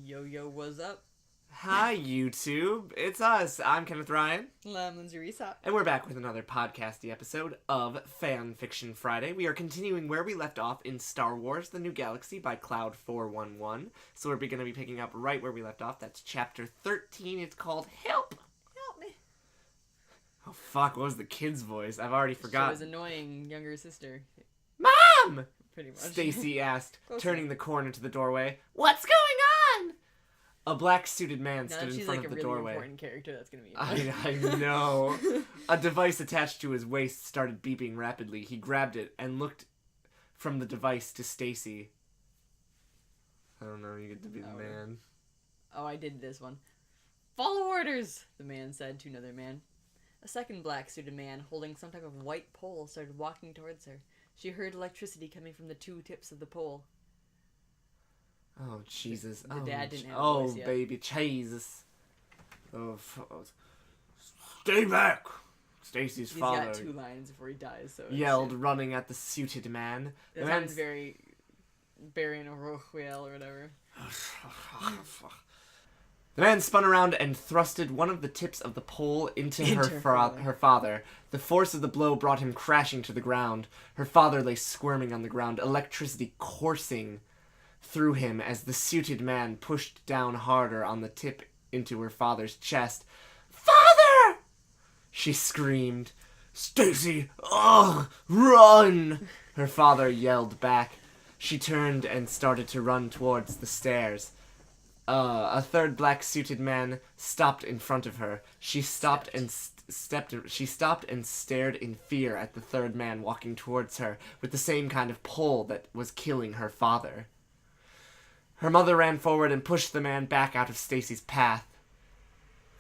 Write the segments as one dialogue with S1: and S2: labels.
S1: Yo, what's up?
S2: Hi, YouTube. It's us. I'm Kenneth Ryan.
S1: I'm Linz.
S2: And we're back with another podcasty episode of Fanfiction Friday. We are continuing where we left off in Star Wars: The New Galaxy by Cloud 411. So we're going to be picking up right where we left off. That's chapter 13. It's called Help!
S1: Help me.
S2: Oh, fuck. What was the kid's voice? I've already forgotten.
S1: She was annoying younger sister.
S2: Mom!
S1: Pretty much.
S2: Stacy asked,
S1: Close
S2: turning
S1: enough.
S2: the corner to the doorway. What's going on? A black-suited man
S1: Now
S2: stood in
S1: she's
S2: front
S1: like
S2: of
S1: a
S2: the
S1: really
S2: doorway.
S1: important character that's gonna be.
S2: I know. A device attached to his waist started beeping rapidly. He grabbed it and looked from the device to Stacy. I don't know, you get to be the man.
S1: Oh, I did this one. Follow orders, the man said to another man. A second black-suited man, holding some type of white pole, started walking towards her. She heard electricity coming from the two tips of the pole.
S2: Oh, Jesus.
S1: The dad didn't have a
S2: Oh,
S1: voice yet.
S2: baby, Jesus. Oh, stay back! Stacy's
S1: He's
S2: father
S1: got two lines before he dies, so
S2: yelled, running at the suited man.
S1: That sounds very Barian Orochiel or whatever.
S2: The man spun around and thrusted one of the tips of the pole into her father. The force of the blow brought him crashing to the ground. Her father lay squirming on the ground, electricity coursing through him as the suited man pushed down harder on the tip into her father's chest. "Father!" she screamed. "Stacy! Ugh! Run!" her father yelled back. She turned and started to run towards the stairs. A third black-suited man stopped in front of her. She stopped and stared in fear at the third man walking towards her with the same kind of pole that was killing her father. Her mother ran forward and pushed the man back out of Stacy's path.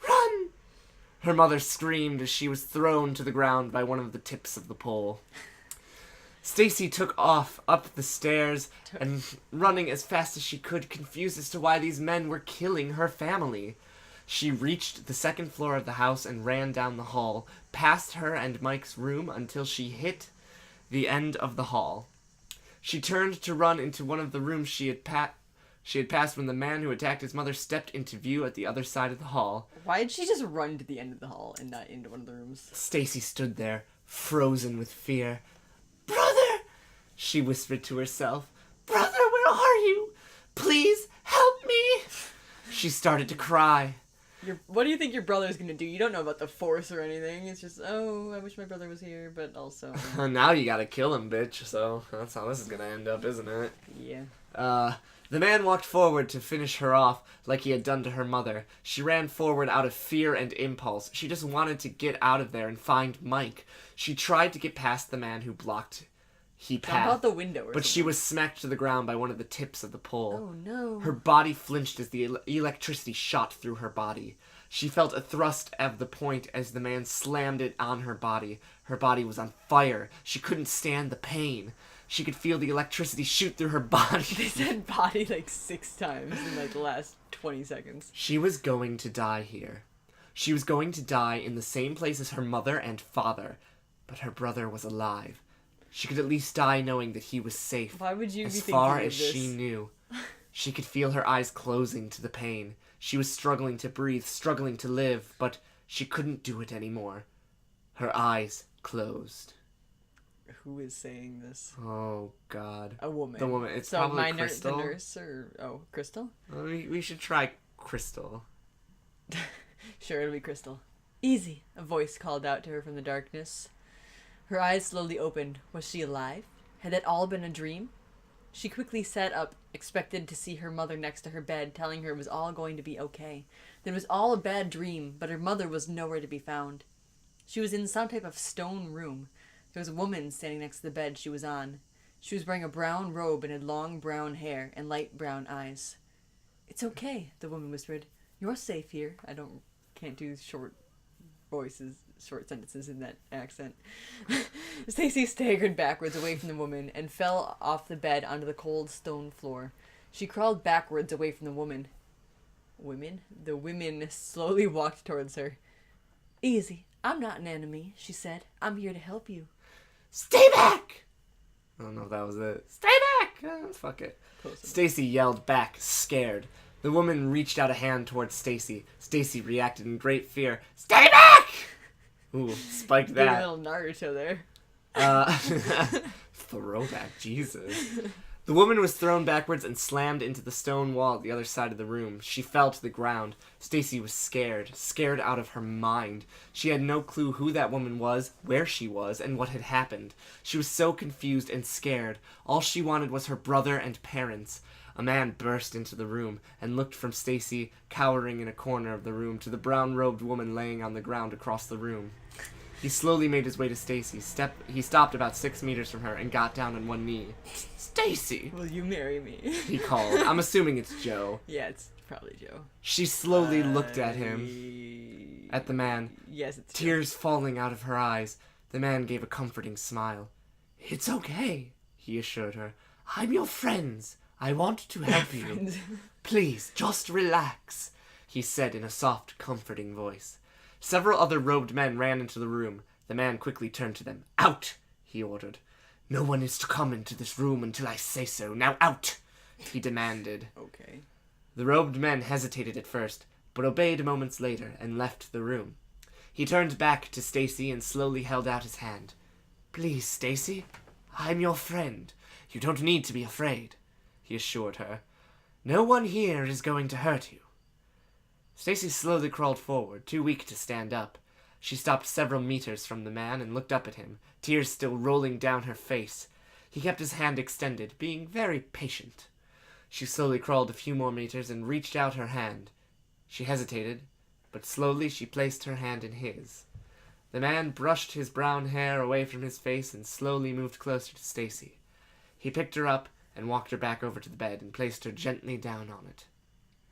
S2: "Run!" her mother screamed as she was thrown to the ground by one of the tips of the pole. Stacy took off up the stairs and running as fast as she could, confused as to why these men were killing her family. She reached the second floor of the house and ran down the hall, past her and Mike's room until she hit the end of the hall. She turned to run into one of the rooms she had passed when the man who attacked his mother stepped into view at the other side of the hall.
S1: Why did she just run to the end of the hall and not into one of the rooms?
S2: Stacy stood there, frozen with fear. "Brother!" she whispered to herself. "Brother, where are you? Please help me!" She started to cry.
S1: What do you think your brother's gonna do? You don't know about the Force or anything. It's just, oh, I wish my brother was here, but also...
S2: Now you gotta kill him, bitch, so that's how this is gonna end up, isn't it?
S1: Yeah.
S2: The man walked forward to finish her off like he had done to her mother. She ran forward out of fear and impulse. She just wanted to get out of there and find Mike. She tried to get past the man who blocked
S1: Jump
S2: path,
S1: out the window or
S2: but she
S1: something.
S2: was smacked to the ground by one of the tips of the pole.
S1: Oh no.
S2: Her body flinched as the electricity shot through her body. She felt a thrust of the point as the man slammed it on her body. Her body was on fire. She couldn't stand the pain. She could feel the electricity shoot through her body.
S1: They said body like 6 times in like the last 20 seconds.
S2: She was going to die here. She was going to die in the same place as her mother and father. But her brother was alive. She could at least die knowing that he was safe.
S1: Why would you be
S2: as
S1: thinking
S2: far
S1: of
S2: as
S1: this?
S2: she knew? She could feel her eyes closing to the pain. She was struggling to breathe, struggling to live, but she couldn't do it anymore. Her eyes closed.
S1: Who is saying this?
S2: Oh, God.
S1: A woman.
S2: The woman. It's
S1: so
S2: probably Crystal.
S1: The nurse or... Oh, Crystal?
S2: We should try Crystal.
S1: Sure, it'll be Crystal. Easy, a voice called out to her from the darkness. Her eyes slowly opened. Was she alive? Had it all been a dream? She quickly sat up, expected to see her mother next to her bed, telling her it was all going to be okay. That it was all a bad dream, but her mother was nowhere to be found. She was in some type of stone room. There was a woman standing next to the bed she was on. She was wearing a brown robe and had long brown hair and light brown eyes. "It's okay," the woman whispered. "You're safe here." Can't do short sentences in that accent. Stacy staggered backwards away from the woman and fell off the bed onto the cold stone floor. She crawled backwards away from the woman. The women slowly walked towards her. "Easy. I'm not an enemy," she said. "I'm here to help you."
S2: "Stay back!" I don't know if that was it. "Stay back!" Fuck it. Stacy yelled back, scared. The woman reached out a hand towards Stacy. Stacy reacted in great fear. Stay back! Ooh, spiked
S1: Big
S2: that.
S1: little Naruto there.
S2: Throwback, Jesus. The woman was thrown backwards and slammed into the stone wall at the other side of the room. She fell to the ground. Stacy was scared out of her mind. She had no clue who that woman was, where she was, and what had happened. She was so confused and scared. All she wanted was her brother and parents. A man burst into the room and looked from Stacy, cowering in a corner of the room, to the brown-robed woman laying on the ground across the room. He slowly made his way to Stacy. He stopped about 6 meters from her and got down on one knee. Stacy!
S1: Will you marry me?
S2: He called. I'm assuming it's Joe.
S1: Yeah, it's probably Joe.
S2: She slowly looked at him. At the man.
S1: Yes, it's
S2: Tears falling out of her eyes. The man gave a comforting smile. It's okay, he assured her. I'm your friends. I want to help you. Please, just relax, he said in a soft, comforting voice. Several other robed men ran into the room. The man quickly turned to them. Out, he ordered. No one is to come into this room until I say so. Now out, he demanded.
S1: Okay.
S2: The robed men hesitated at first, but obeyed moments later and left the room. He turned back to Stacy and slowly held out his hand. Please, Stacy, I'm your friend. You don't need to be afraid, he assured her. No one here is going to hurt you. Stacy slowly crawled forward, too weak to stand up. She stopped several meters from the man and looked up at him, tears still rolling down her face. He kept his hand extended, being very patient. She slowly crawled a few more meters and reached out her hand. She hesitated, but slowly she placed her hand in his. The man brushed his brown hair away from his face and slowly moved closer to Stacy. He picked her up and walked her back over to the bed and placed her gently down on it.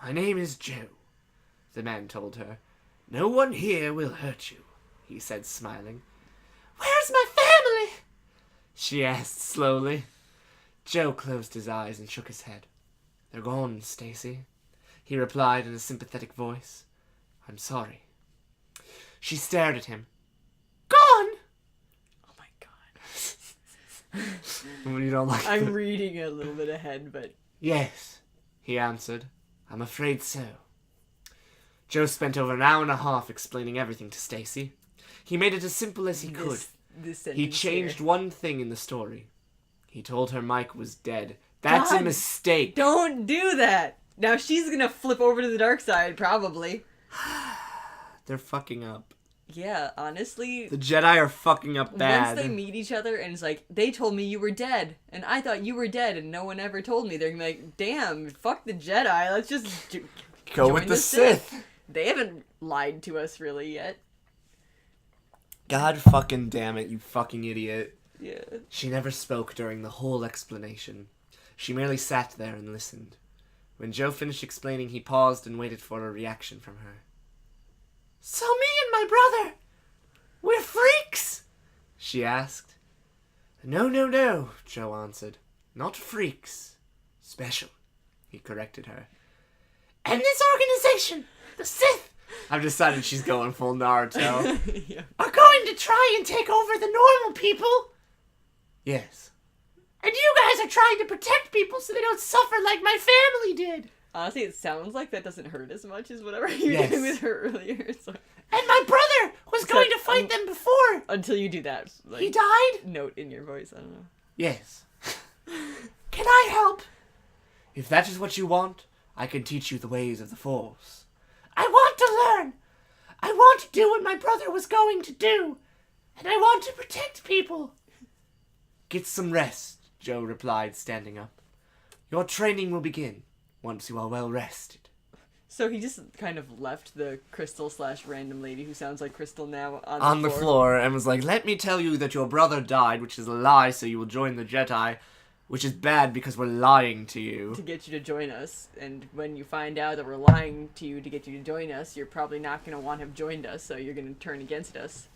S2: My name is Joe, the man told her. No one here will hurt you, he said, smiling. Where's my family? She asked slowly. Joe closed his eyes and shook his head. They're gone, Stacy, he replied in a sympathetic voice. I'm sorry. She stared at him. Gone?
S1: Oh my god.
S2: You don't like
S1: I'm reading a little bit ahead, but...
S2: Yes, he answered. I'm afraid so. Joe spent over an hour and a half explaining everything to Stacy. He made it as simple as he could. He changed one thing in the story. He told her Mike was dead. That's
S1: God,
S2: a mistake.
S1: Don't do that! Now she's gonna flip over to the dark side, probably.
S2: They're fucking up.
S1: Yeah, honestly...
S2: The Jedi are fucking up bad.
S1: Once they meet each other and it's like, they told me you were dead, and I thought you were dead, and no one ever told me. They're gonna be like, damn, fuck the Jedi, let's just
S2: go with the Sith.
S1: They haven't lied to us really yet.
S2: God fucking damn it, you fucking idiot.
S1: Yeah.
S2: She never spoke during the whole explanation. She merely sat there and listened. When Joe finished explaining, he paused and waited for a reaction from her. So me and my brother, we're freaks? She asked. No, Joe answered. Not freaks. Special, he corrected her. And this organization, the Sith, I've decided she's going full Naruto,
S1: Yeah.
S2: are going to try and take over the normal people? Yes. And you guys are trying to protect people so they don't suffer like my family did.
S1: Honestly, it sounds like that doesn't hurt as much as whatever you
S2: Yes.
S1: did with her earlier. So.
S2: And my brother was going to fight them before.
S1: Until you do that. Like,
S2: He died?
S1: note in your voice, I don't know.
S2: Yes. Can I help? If that is what you want, I can teach you the ways of the Force. I want to learn. I want to do what my brother was going to do. And I want to protect people. Get some rest, Joe replied, standing up. Your training will begin once you are well rested.
S1: So he just kind of left the Crystal/random lady who sounds like Crystal now
S2: On the floor and was like, let me tell you that your brother died, which is a lie, so you will join the Jedi, which is bad because we're lying to you.
S1: To get you to join us, and when you find out that we're lying to you to get you to join us, you're probably not going to want to have joined us, so you're going to turn against us.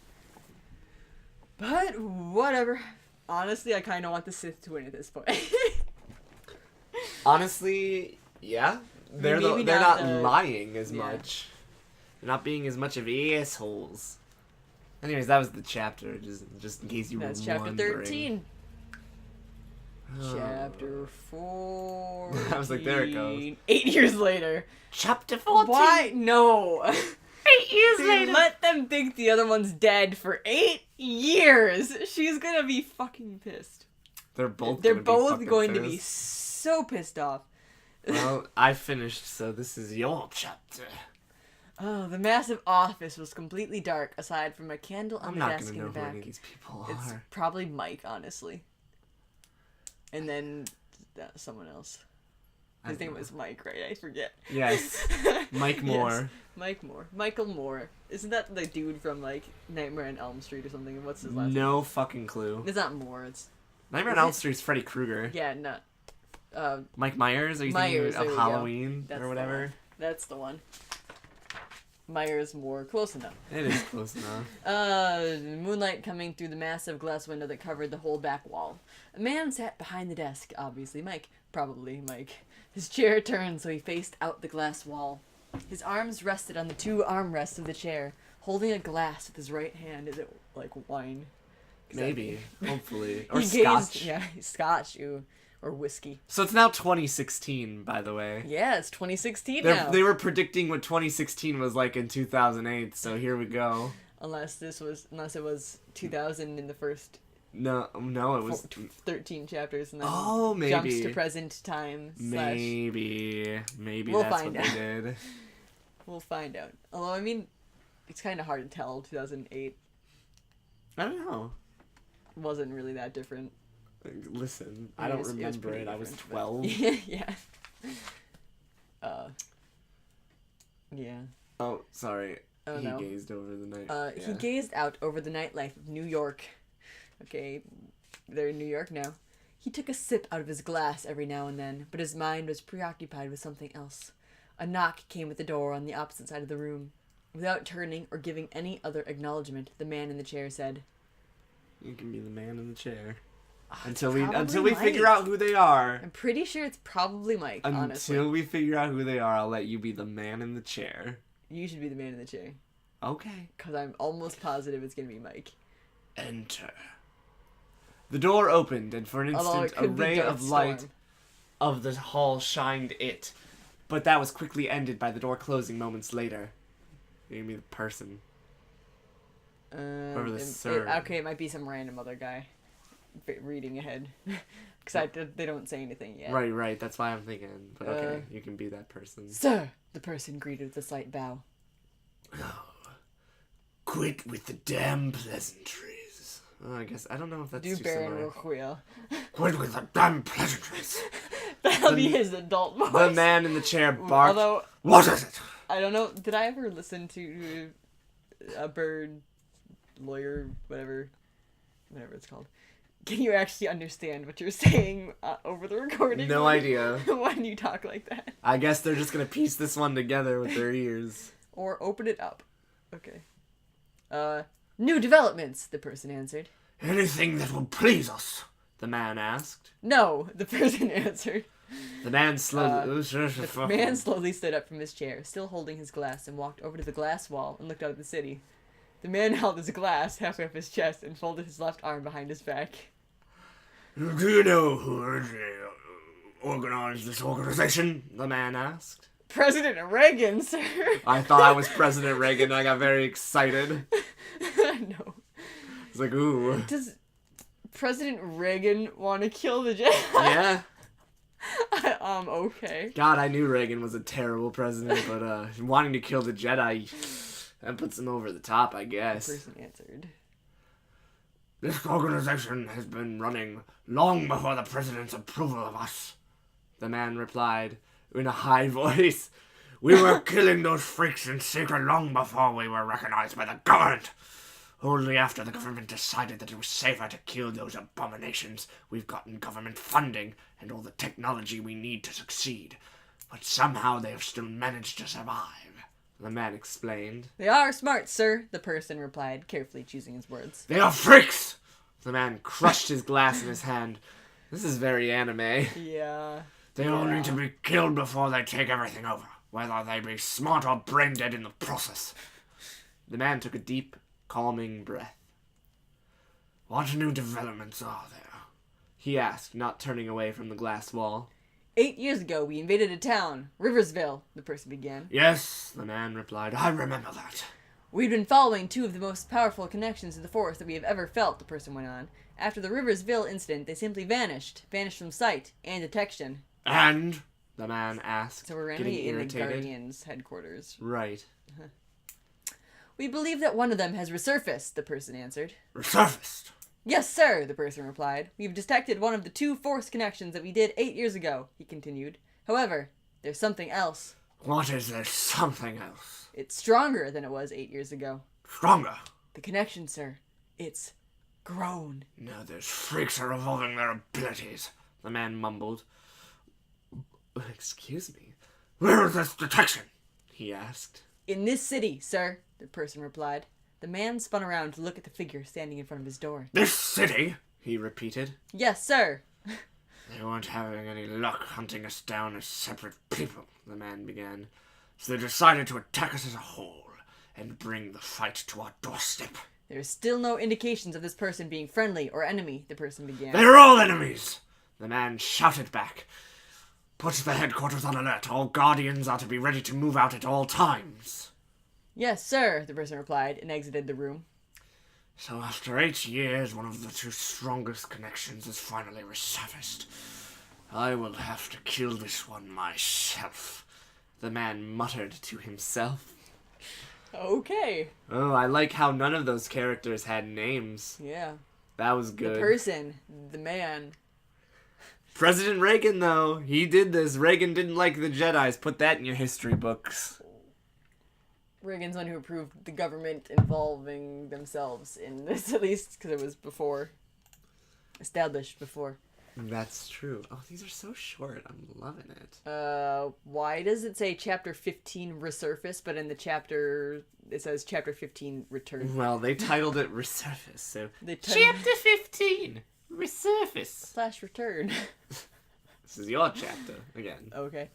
S1: But whatever. Honestly, I kind of want the Sith to win at this point.
S2: Honestly, yeah. They're
S1: Maybe
S2: not
S1: not
S2: lying as
S1: yeah.
S2: much. They're not being as much of assholes. Anyways, that was the chapter, just in case you
S1: That's
S2: were
S1: chapter
S2: wondering.
S1: 13. Chapter 4.
S2: I was like, there it goes.
S1: 8 years later.
S2: Chapter 14.
S1: Why? No.
S2: 8 years
S1: They
S2: later.
S1: let them think the other one's dead for 8 years. She's gonna be fucking pissed.
S2: They're both
S1: going to be
S2: pissed.
S1: so pissed off.
S2: Well, I finished, so this is your chapter.
S1: Oh, the massive office was completely dark, aside from a candle on
S2: I'm
S1: the
S2: not
S1: desk
S2: gonna
S1: in
S2: know
S1: the
S2: who
S1: back.
S2: any of these people
S1: It's
S2: are.
S1: probably Mike, honestly. And then someone else.
S2: I
S1: His
S2: don't
S1: name
S2: know.
S1: was Mike, right? I forget.
S2: Yes. Mike Moore.
S1: Yes. Mike Moore. Michael Moore. Isn't that the dude from, like, Nightmare on Elm Street or something? What's his last name?
S2: No fucking clue.
S1: It's not Moore, it's...
S2: Nightmare on
S1: Is
S2: Elm
S1: it?
S2: Street's Freddy Krueger.
S1: Yeah, not...
S2: Mike Myers? Are you
S1: Myers,
S2: thinking
S1: there
S2: of
S1: we go.
S2: Halloween
S1: That's
S2: or
S1: the
S2: whatever?
S1: one. That's the one. Myers Moore. Close enough.
S2: It is close enough.
S1: Moonlight coming through the massive glass window that covered the whole back wall. A man sat behind the desk, obviously Mike. Probably Mike. His chair turned so he faced out the glass wall. His arms rested on the 2 armrests of the chair, holding a glass with his right hand. Is it like wine?
S2: Maybe. Hopefully. Or
S1: He
S2: scotch.
S1: gazed, yeah, scotch, or whiskey.
S2: So it's now 2016, by the way.
S1: Yeah, it's 2016 now.
S2: They were predicting what 2016 was like in 2008, so here we go.
S1: Unless it was 2000 in the first
S2: No, it was...
S1: 13 chapters, and then
S2: Oh, maybe.
S1: jumps to present time.
S2: Maybe
S1: We'll
S2: that's
S1: find
S2: what
S1: out.
S2: they did.
S1: We'll find out. Although, I mean, it's kind of hard to tell. 2008
S2: I don't know.
S1: wasn't really that different.
S2: Listen,
S1: It
S2: I don't
S1: was
S2: remember
S1: pretty
S2: it. I was
S1: different,
S2: 12.
S1: but- yeah. Yeah.
S2: Oh, sorry.
S1: Oh,
S2: He
S1: no.
S2: gazed over the night.
S1: He gazed out over the nightlife of New York. Okay, they're in New York now. He took a sip out of his glass every now and then, but his mind was preoccupied with something else. A knock came at the door on the opposite side of the room. Without turning or giving any other acknowledgement, the man in the chair said,
S2: You can be the man in the chair.
S1: It's
S2: Until we
S1: probably
S2: figure
S1: Mike.
S2: out who they are.
S1: I'm pretty sure it's probably Mike, honestly.
S2: Until we figure out who they are, I'll let you be the man in the chair.
S1: You should be the man in the chair.
S2: Okay.
S1: Because I'm almost positive it's going to be Mike.
S2: Enter. The door opened, and for an
S1: Although
S2: instant,
S1: it
S2: a
S1: could be
S2: ray
S1: Darth
S2: of light
S1: Storm.
S2: of the hall shined it. But that was quickly ended by the door closing moments later. You're gonna be the person. Whoever the sir.
S1: Okay, it might be some random other guy reading ahead. Because they don't say anything yet.
S2: Right, that's why I'm thinking. But okay, you can be that person.
S1: Sir, the person greeted with a slight bow.
S2: Quit with the damn pleasantries. Oh, I guess, I don't know if that's
S1: Do
S2: too
S1: Baron
S2: similar.
S1: Roquia.
S2: Quit with the damn pleasantries.
S1: That'll be his adult voice.
S2: The man in the chair barked.
S1: Although,
S2: What is it?
S1: I don't know, did I ever listen to a bird lawyer, whatever it's called? Can you actually understand what you're saying over the recording?
S2: No idea.
S1: When you talk like that.
S2: I guess they're just gonna piece this one together with their ears.
S1: Or open it up. Okay. New developments, the person answered.
S2: Anything that will please us, the man asked.
S1: No, the person answered.
S2: The man slowly...
S1: The man slowly stood up from his chair, still holding his glass, and walked over to the glass wall and looked out at the city. The man held his glass halfway up his chest and folded his left arm behind his back.
S2: Do you know who organized this organization? The man asked.
S1: President Reagan, sir.
S2: I thought I was President Reagan. I got very excited.
S1: No.
S2: It's like, ooh.
S1: Does President Reagan want to kill the Jedi?
S2: Yeah.
S1: Okay.
S2: God, I knew Reagan was a terrible president, but wanting to kill the Jedi, that puts him over the top, I
S1: The
S2: guess.
S1: person answered.
S2: This organization has been running long before the president's approval of us, the man replied in a high voice. We were killing those freaks in secret long before we were recognized by the government. Only after the government decided that it was safer to kill those abominations, we've gotten government funding and all the technology we need to succeed. But somehow they have still managed to survive, the man explained.
S1: They are smart, sir, the person replied, carefully choosing his words.
S2: They are freaks! The man crushed his glass in his hand. This is very anime.
S1: Yeah.
S2: They all need to be killed before they take everything over, whether they be smart or brain dead in the process. The man took a deep, calming breath. What new developments are there? he asked, not turning away from the glass wall.
S1: 8 years ago, we invaded a town, Riversville, the person began.
S2: Yes, the man replied. I remember that.
S1: We'd been following two of the most powerful connections to the force that we have ever felt, the person went on. After the Riversville incident, they simply vanished from sight and detection.
S2: And? The man asked,
S1: So we're
S2: getting
S1: in the
S2: irritated.
S1: Guardians' headquarters.
S2: Right.
S1: We believe that one of them has resurfaced, the person answered.
S2: Resurfaced?
S1: Yes, sir, the person replied. We've detected one of the two force connections that we did 8 years ago, he continued. However, there's something else.
S2: What is there something else?
S1: It's stronger than it was 8 years ago.
S2: Stronger?
S1: The connection, sir. It's grown.
S2: No, those freaks are evolving their abilities, the man mumbled. Excuse me. Where is this detection? He asked.
S1: In this city, sir, the person replied. The man spun around to look at the figure standing in front of his door.
S2: This city? He repeated.
S1: Yes, sir.
S2: They weren't having any luck hunting us down as separate people, the man began. So they decided to attack us as a whole and bring the fight to our doorstep.
S1: There is still no indications of this person being friendly or enemy, the person began.
S2: They're all enemies! The man shouted back. Put the headquarters on alert. All Guardians are to be ready to move out at all times.
S1: Yes, sir, the person replied and exited the room.
S2: So after 8 years, one of the two strongest connections has finally resurfaced. I will have to kill this one myself, the man muttered to himself.
S1: Okay.
S2: Oh, I like how none of those characters had names.
S1: Yeah.
S2: That was good.
S1: The person, the man.
S2: President Reagan, though, he did this. Reagan didn't like the Jedis. Put that in your history books.
S1: Reagan's one who approved the government involving themselves in this, at least, because it was established before.
S2: That's true. Oh, these are so short. I'm loving it.
S1: Why does it say Chapter 15 Resurface, but in the chapter, it says Chapter 15 Return?
S2: Well, they titled it Resurface, so...
S1: Chapter
S2: 15! Resurface!
S1: / Return.
S2: This is your chapter, again.
S1: Okay.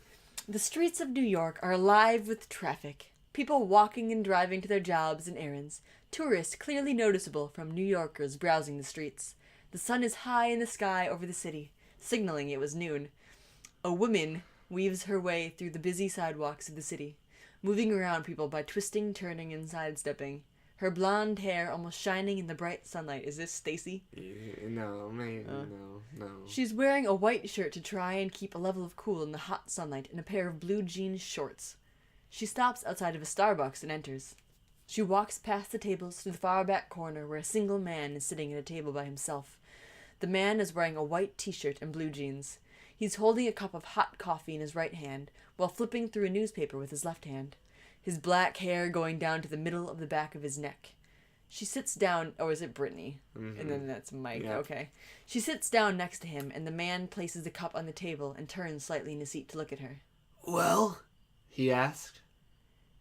S1: The streets of New York are alive with traffic. People walking and driving to their jobs and errands. Tourists clearly noticeable from New Yorkers browsing the streets. The sun is high in the sky over the city, signaling it was noon. A woman weaves her way through the busy sidewalks of the city, moving around people by twisting, turning, and sidestepping. Her blonde hair almost shining in the bright sunlight. Is this Stacy?
S2: No, maybe, no.
S1: She's wearing a white shirt to try and keep a level of cool in the hot sunlight and a pair of blue jean shorts. She stops outside of a Starbucks and enters. She walks past the tables to the far back corner where a single man is sitting at a table by himself. The man is wearing a white t-shirt and blue jeans. He's holding a cup of hot coffee in his right hand while flipping through a newspaper with his left hand, his black hair going down to the middle of the back of his neck. She sits down, or is it Brittany? Mm-hmm. And then that's Mike, yeah. Okay. She sits down next to him, and the man places the cup on the table and turns slightly in his seat to look at her.
S2: Well? He asked.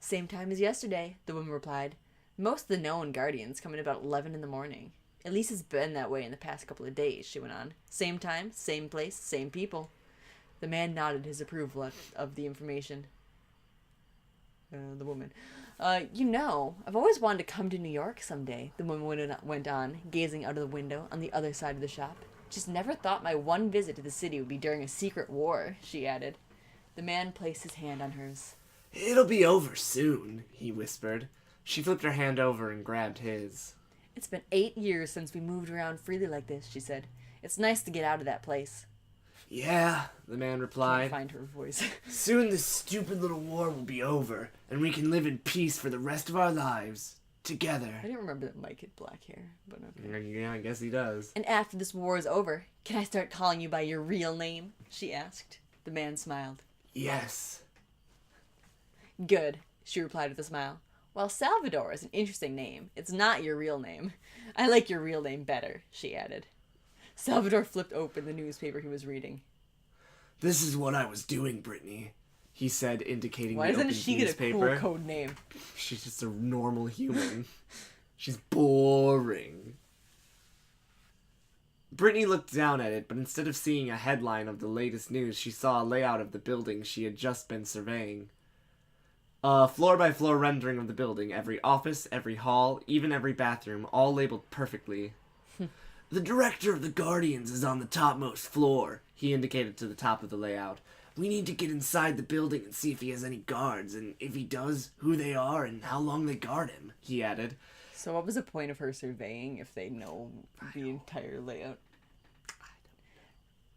S1: Same time as yesterday, the woman replied. Most of the known Guardians come in about 11 in the morning. At least it's been that way in the past couple of days, she went on. Same time, same place, same people. The man nodded his approval of the information. The woman. I've always wanted to come to New York someday, the woman went on, gazing out of the window on the other side of the shop. Just never thought my one visit to the city would be during a secret war, she added. The man placed his hand on hers.
S2: It'll be over soon, he whispered. She flipped her hand over and grabbed his.
S1: It's been 8 years since we moved around freely like this, she said. It's nice to get out of that place.
S2: Yeah, the man replied.
S1: Can't find her voice.
S2: Soon this stupid little war will be over, and we can live in peace for the rest of our lives. Together.
S1: I didn't remember that Mike had black hair, but okay.
S2: Yeah, I guess he does.
S1: And after this war is over, can I start calling you by your real name? She asked. The man smiled.
S2: Yes.
S1: Good, she replied with a smile. While Salvador is an interesting name, it's not your real name. I like your real name better, she added. Salvador flipped open the newspaper he was reading.
S2: This is what I was doing, Brittany, he said, indicating
S1: Why
S2: the open
S1: doesn't she
S2: newspaper.
S1: get a cool code name?
S2: She's just a normal human. She's boring. Brittany looked down at it, but instead of seeing a headline of the latest news, she saw a layout of the building she had just been surveying. A floor-by-floor rendering of the building, every office, every hall, even every bathroom, all labeled perfectly. The director of the Guardians is on the topmost floor. He indicated to the top of the layout. We need to get inside the building and see if he has any guards, and if he does, who they are and how long they guard him, he added.
S1: So what was the point of her surveying if they know the entire layout?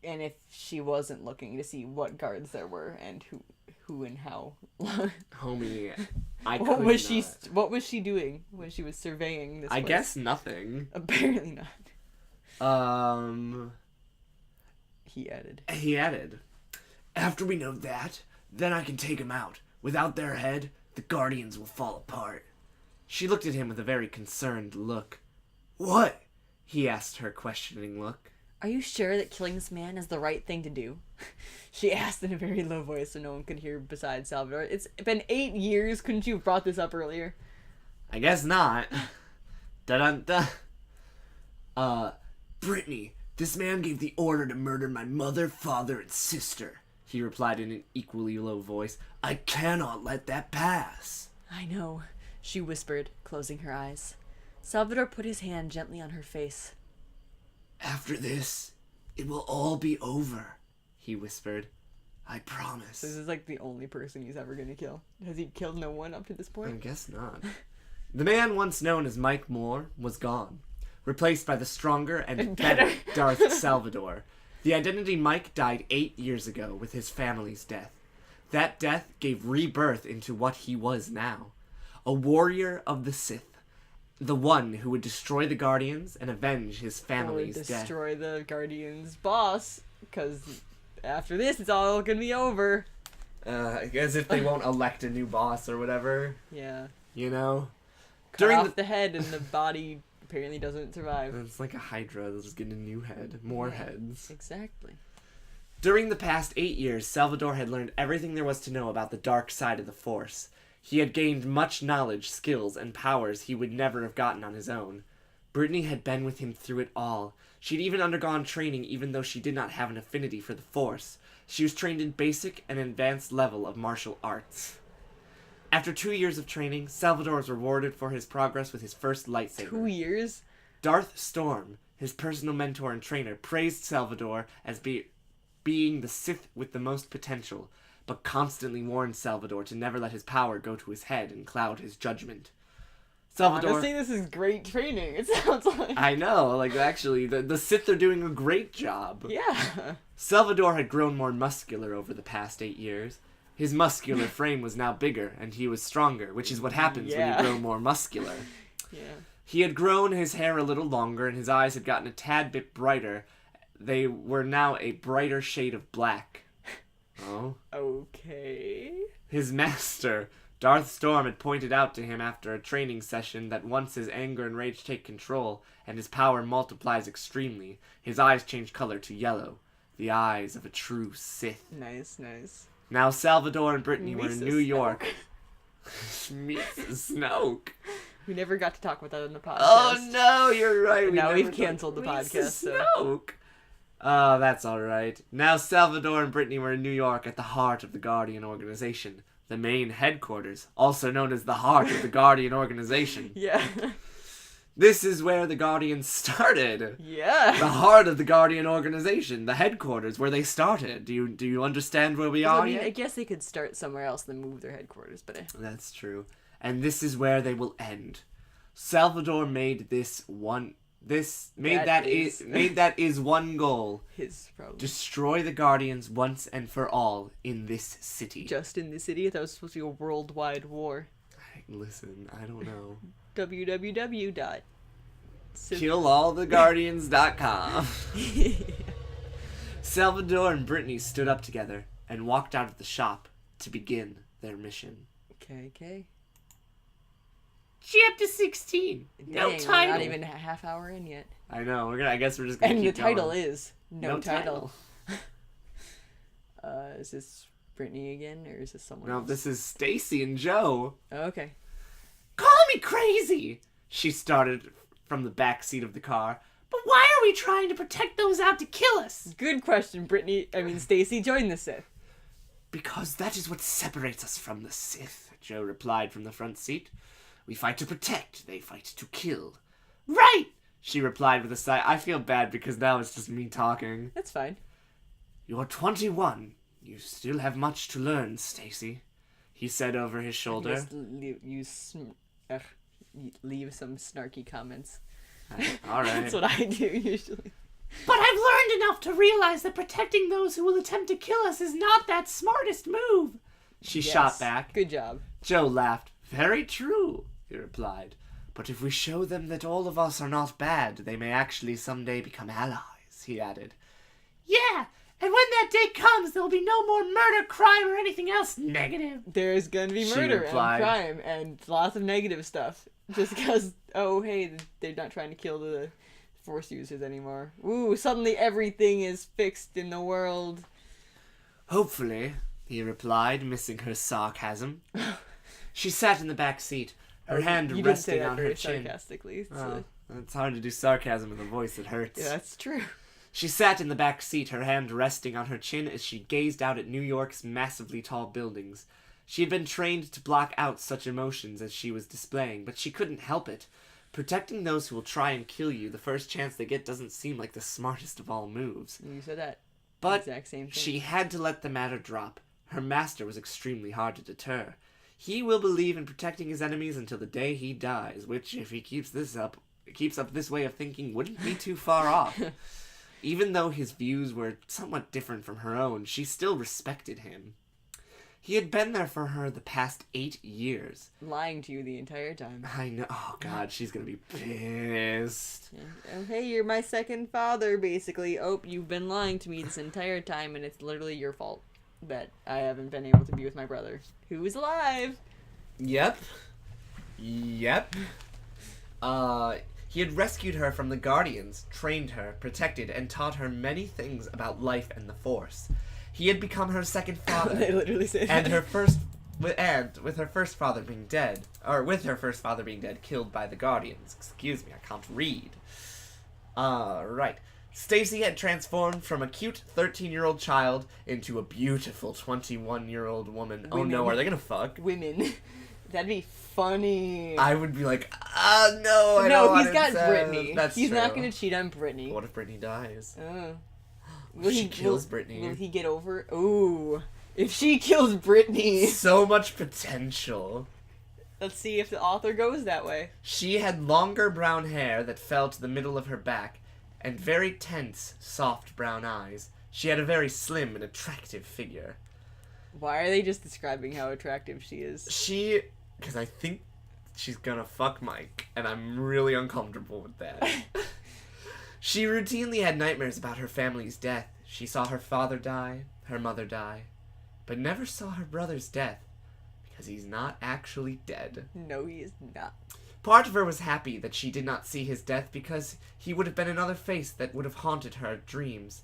S1: And if she wasn't looking to see what guards there were and who and how long?
S2: Homie,
S1: What was she doing when she was surveying this place?
S2: I guess nothing.
S1: Apparently not. He added.
S2: After we know that, then I can take him out. Without their head, the Guardians will fall apart. She looked at him with a very concerned look. What? He asked her questioning look.
S1: Are you sure that killing this man is the right thing to do? She asked in a very low voice so no one could hear besides Salvador. It's been 8 years. Couldn't you have brought this up earlier?
S2: I guess not. Dun-dun-dun. Brittany, this man gave the order to murder my mother, father, and sister, he replied in an equally low voice. I cannot let that pass.
S1: I know, she whispered, closing her eyes. Salvador put his hand gently on her face.
S2: After this, it will all be over, he whispered. I promise.
S1: This is like the only person he's ever going to kill. Has he killed no one up to this point?
S2: I guess not. The man once known as Mike Moore was gone, replaced by the stronger and better Darth Salvador. The identity Mike died 8 years ago with his family's death. That death gave rebirth into what he was now. A warrior of the Sith. The one who would destroy the Guardians and avenge his family's death.
S1: Destroy the Guardians' boss, because after this, it's all gonna be over.
S2: I guess if they won't elect a new boss or whatever.
S1: Yeah.
S2: You know?
S1: Cut off the head and the body apparently doesn't survive.
S2: It's like a Hydra. They'll just get a new head. More heads.
S1: Exactly.
S2: During the past 8 years, Salvador had learned everything there was to know about the dark side of the Force. He had gained much knowledge, skills, and powers he would never have gotten on his own. Brittany had been with him through it all. She'd even undergone training even though she did not have an affinity for the Force. She was trained in basic and advanced level of martial arts. After 2 years of training, Salvador was rewarded for his progress with his first lightsaber.
S1: 2 years?
S2: Darth Storm, his personal mentor and trainer, praised Salvador as being the Sith with the most potential, but constantly warned Salvador to never let his power go to his head and cloud his judgment. Salvador...
S1: Honestly, this is great training, it sounds like.
S2: I know, actually, the Sith are doing a great job.
S1: Yeah.
S2: Salvador had grown more muscular over the past 8 years. His muscular frame was now bigger, and he was stronger, which is what happens when you grow more muscular.
S1: Yeah.
S2: He had grown his hair a little longer, and his eyes had gotten a tad bit brighter. They were now a brighter shade of black. Oh?
S1: Okay.
S2: His master, Darth Storm, had pointed out to him after a training session that once his anger and rage take control, and his power multiplies extremely, his eyes change color to yellow. The eyes of a true Sith.
S1: Nice, nice.
S2: Now Salvador and Brittany were in
S1: Misa
S2: New York.
S1: Snoke.
S2: Misa Snoke.
S1: We never got to talk about that on the podcast.
S2: Oh no, you're right.
S1: Now we've canceled the podcast.
S2: Snoke. Oh, that's alright. Now Salvador and Brittany were in New York at the heart of the Guardian organization. The main headquarters, also known as the heart of the Guardian organization.
S1: Yeah.
S2: This is where the Guardians started.
S1: Yeah.
S2: The heart of the Guardian organization, the headquarters, where they started. Do you understand where we are?
S1: I mean, I guess they could start somewhere else than move their headquarters, but...
S2: That's true. And this is where they will end. Salvador made that is one goal.
S1: His problem.
S2: Destroy the Guardians once and for all in this city.
S1: Just in the city? I thought it was supposed to be a worldwide war.
S2: Listen, I don't know.
S1: www.killalltheguardians.com.
S2: Salvador and Brittany stood up together and walked out of the shop to begin their mission.
S1: Okay.
S2: Chapter 16. No
S1: Dang,
S2: title.
S1: We're not even a half hour in yet.
S2: I know. I guess we're just gonna
S1: keep
S2: keep
S1: going. And the title
S2: going.
S1: is No Title. Is this Brittany again, or is this someone else?
S2: No, this is Stacy and Joe.
S1: Oh, okay.
S2: Call me crazy, she started from the back seat of the car. But why are we trying to protect those out to kill us?
S1: Good question, Stacy. Join the Sith.
S2: Because that is what separates us from the Sith, Joe replied from the front seat. We fight to protect, they fight to kill. Right! She replied with a sigh. I feel bad because now it's just me talking.
S1: That's fine.
S2: You're 21. You still have much to learn, Stacy, he said over his shoulder.
S1: Just leave some snarky comments.
S2: All right.
S1: That's what I do usually.
S2: But I've learned enough to realize that protecting those who will attempt to kill us is not that smartest move. She shot back.
S1: Good job.
S2: Joe laughed. Very true, he replied. But if we show them that all of us are not bad, they may actually someday become allies, he added. Yeah, and when that day comes, there will be no more murder, crime, or anything else negative.
S1: There's gonna be murder and crime and lots of negative stuff. Just because, oh, hey, they're not trying to kill the Force users anymore. Ooh, suddenly everything is fixed in the world.
S2: Hopefully, he replied, missing her sarcasm. She sat in the back seat, her hand resting on her chin.
S1: Sarcastically.
S2: It's hard to do sarcasm with a voice that hurts.
S1: Yeah, that's true.
S2: She sat in the back seat, her hand resting on her chin as she gazed out at New York's massively tall buildings. She had been trained to block out such emotions as she was displaying, but she couldn't help it. Protecting those who will try and kill you the first chance they get doesn't seem like the smartest of all moves.
S1: You said that.
S2: But
S1: exact same thing.
S2: She had to let the matter drop. Her master was extremely hard to deter. He will believe in protecting his enemies until the day he dies, which, if he keeps up this way of thinking, wouldn't be too far off. Even though his views were somewhat different from her own, she still respected him. He had been there for her the past 8 years.
S1: Lying to you the entire time.
S2: I know. Oh, God, she's gonna be pissed.
S1: Yeah. Oh, hey, you're my second father, basically. Oh, you've been lying to me this entire time, and it's literally your fault that I haven't been able to be with my brother, who is alive.
S2: Yep. He had rescued her from the Guardians, trained her, protected, and taught her many things about life and the Force. He had become her second father.
S1: They literally say
S2: and
S1: that.
S2: with her first father being dead, killed by the Guardians. Excuse me, I can't read. Right. Stacy had transformed from a cute 13-year-old child into a beautiful 21-year-old woman. Oh no, are they gonna fuck?
S1: Women. That'd be funny.
S2: I would be like, no, I don't
S1: No,
S2: want
S1: he's got
S2: incest.
S1: Brittany. He's
S2: true.
S1: not gonna cheat on Brittany.
S2: What if Brittany dies?
S1: She
S2: kills Brittany.
S1: Will he get over? Ooh. If she kills Brittany.
S2: So much potential.
S1: Let's see if the author goes that way.
S2: She had longer brown hair that fell to the middle of her back, and very tense, soft brown eyes. She had a very slim and attractive figure.
S1: Why are they just describing how attractive she is?
S2: Because I think she's gonna fuck Mike, and I'm really uncomfortable with that. She routinely had nightmares about her family's death. She saw her father die, her mother die, but never saw her brother's death, because he's not actually dead.
S1: No, he is not.
S2: Part of her was happy that she did not see his death because he would have been another face that would have haunted her dreams.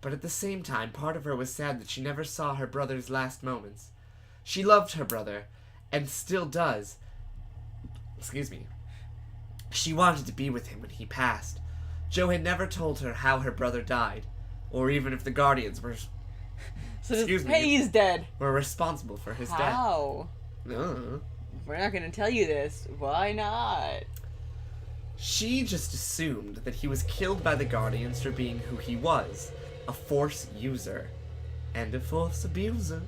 S2: But at the same time, part of her was sad that she never saw her brother's last moments. She loved her brother, and still does. Excuse me. She wanted to be with him when he passed. Joe had never told her how her brother died, or even if the Guardians were...
S1: he's dead.
S2: Were responsible for his death.
S1: How?
S2: Uh.
S1: We're not going to tell you this. Why not?
S2: She just assumed that he was killed by the Guardians for being who he was, a Force user, and a Force abuser.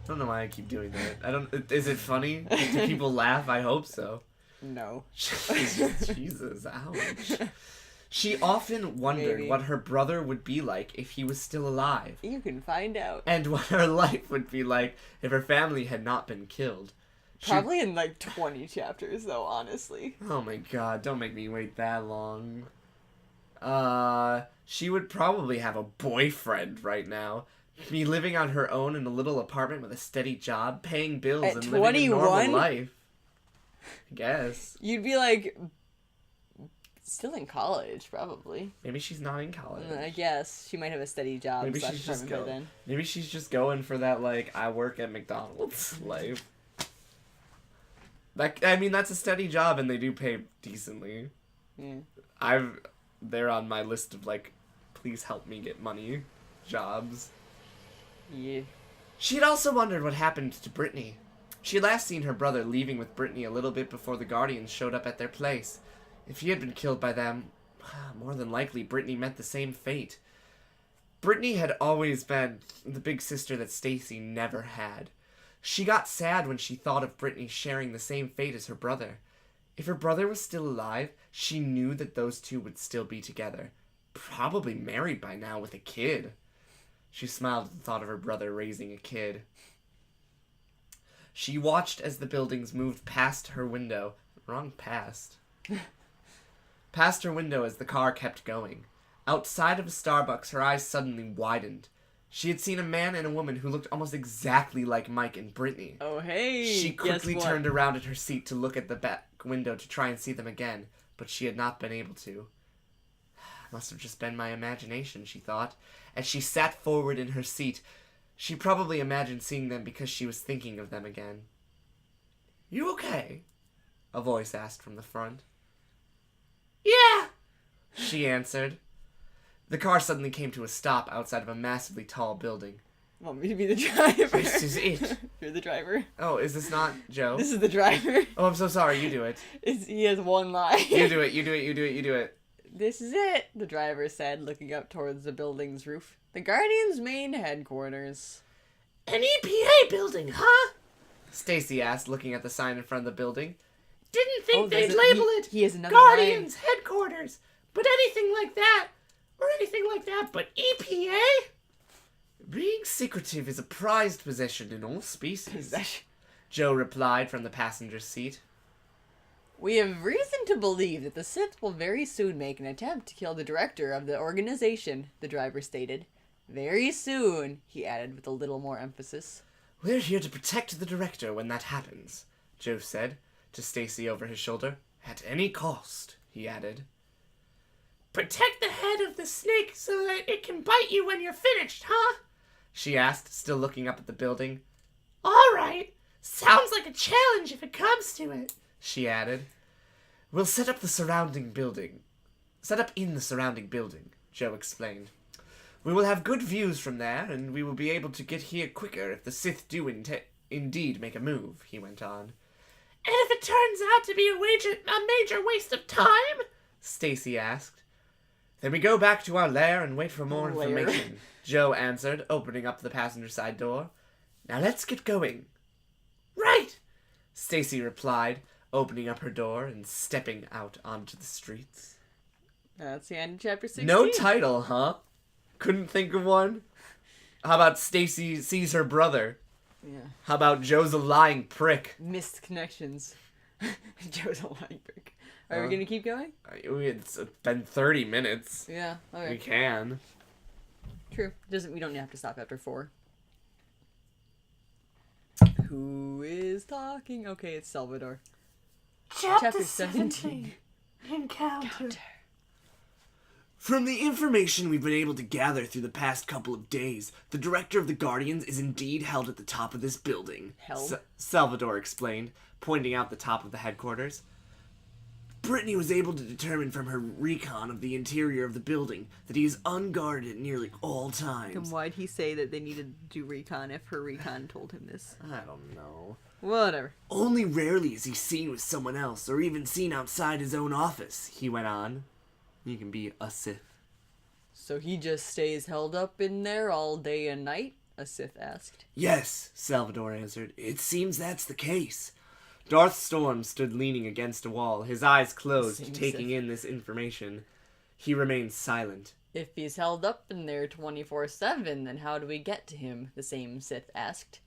S2: I don't know why I keep doing that. Is it funny? Do people laugh? I hope so.
S1: No.
S2: Jesus, ouch. She often wondered what her brother would be like if he was still alive.
S1: You can find out.
S2: And what her life would be like if her family had not been killed.
S1: Probably in like 20 chapters, though, honestly.
S2: Oh my god, don't make me wait that long. She would probably have a boyfriend right now. Be living on her own in a little apartment with a steady job, paying bills,
S1: At
S2: and
S1: 21?
S2: living a normal life. I guess.
S1: You'd be like... Still in college, probably.
S2: Maybe she's not in college.
S1: I guess. She might have a steady job.
S2: Maybe she's just going. Maybe she's just going for that, like, I work at McDonald's life. Like, I mean, that's a steady job, and they do pay decently.
S1: Yeah.
S2: They're on my list of, like, please help me get money jobs.
S1: Yeah.
S2: She had also wondered what happened to Brittany. She had last seen her brother leaving with Brittany a little bit before the Guardians showed up at their place. If he had been killed by them, more than likely Brittany met the same fate. Brittany had always been the big sister that Stacy never had. She got sad when she thought of Brittany sharing the same fate as her brother. If her brother was still alive, she knew that those two would still be together. Probably married by now with a kid. She smiled at the thought of her brother raising a kid. She watched as the buildings moved past her window. Past her window as the car kept going. Outside of a Starbucks, her eyes suddenly widened. She had seen a man and a woman who looked almost exactly like Mike and Brittany.
S1: Oh, hey!
S2: She quickly turned around in her seat to look at the back window to try and see them again, but she had not been able to. Must have just been my imagination, she thought. As she sat forward in her seat, she probably imagined seeing them because she was thinking of them again. "You okay?" a voice asked from the front. "Yeah," she answered. The car suddenly came to a stop outside of a massively tall building.
S1: Want me to be the driver?
S2: This is it.
S1: You're the driver.
S2: Oh, is this not Joe?
S1: This is the driver.
S2: Oh, I'm so sorry. You do it.
S1: He has one line.
S2: You do it. You do it. You do it. You do it.
S1: "This is it," the driver said, looking up towards the building's roof. "The Guardians' main headquarters."
S2: "An EPA building, huh?" Stacy asked, looking at the sign in front of the building. "Didn't think they'd label it
S1: he has another
S2: Guardians headquarters, but anything like that, but EPA? Being secretive is a prized possession in all species," Joe replied from the passenger seat.
S1: "We have reason to believe that the Sith will very soon make an attempt to kill the director of the organization," the driver stated. "Very soon," he added with a little more emphasis.
S2: "We're here to protect the director when that happens," Joe said to Stacy over his shoulder. "At any cost," he added. "Protect the head of the snake so that it can bite you when you're finished, huh?" she asked, still looking up at the building. "All right. Sounds like a challenge if it comes to it," she added. "We'll set up in the surrounding building, Joe explained. "We will have good views from there, and we will be able to get here quicker if the Sith do indeed make a move," he went on. "And if it turns out to be a major waste of time?" Stacy asked. "Then we go back to our lair and wait for more information," Joe answered, opening up the passenger side door. "Now let's get going." "Right," Stacy replied, opening up her door and stepping out onto the streets.
S1: That's the end of chapter 16.
S2: No title, huh? Couldn't think of one? How about Stacy sees her brother?
S1: Yeah.
S2: How about Joe's a lying prick?
S1: Missed connections. Joe's a lying prick. Are we gonna keep going?
S2: It's been 30 minutes.
S1: Yeah, okay.
S2: We can.
S1: True. We don't have to stop after 4. Who is talking? Okay, it's Salvador. Chapter 17.
S2: Encounter. From the information we've been able to gather through the past couple of days, the director of the Guardians is indeed held at the top of this building.
S1: Held?
S2: Salvador explained, pointing out the top of the headquarters. Brittany was able to determine from her recon of the interior of the building that he is unguarded at nearly all times.
S1: Then why'd he say that they needed to do recon if her recon told him this?
S2: I don't know.
S1: Whatever.
S2: Only rarely is he seen with someone else, or even seen outside his own office, he went on. You can be a Sith.
S1: So he just stays held up in there all day and night? A Sith asked.
S2: Yes, Salvador answered. It seems that's the case. Darth Storm stood leaning against a wall, his eyes closed, taking in this information. He remained silent.
S1: If he's held up in there 24/7, then how do we get to him? The same Sith asked.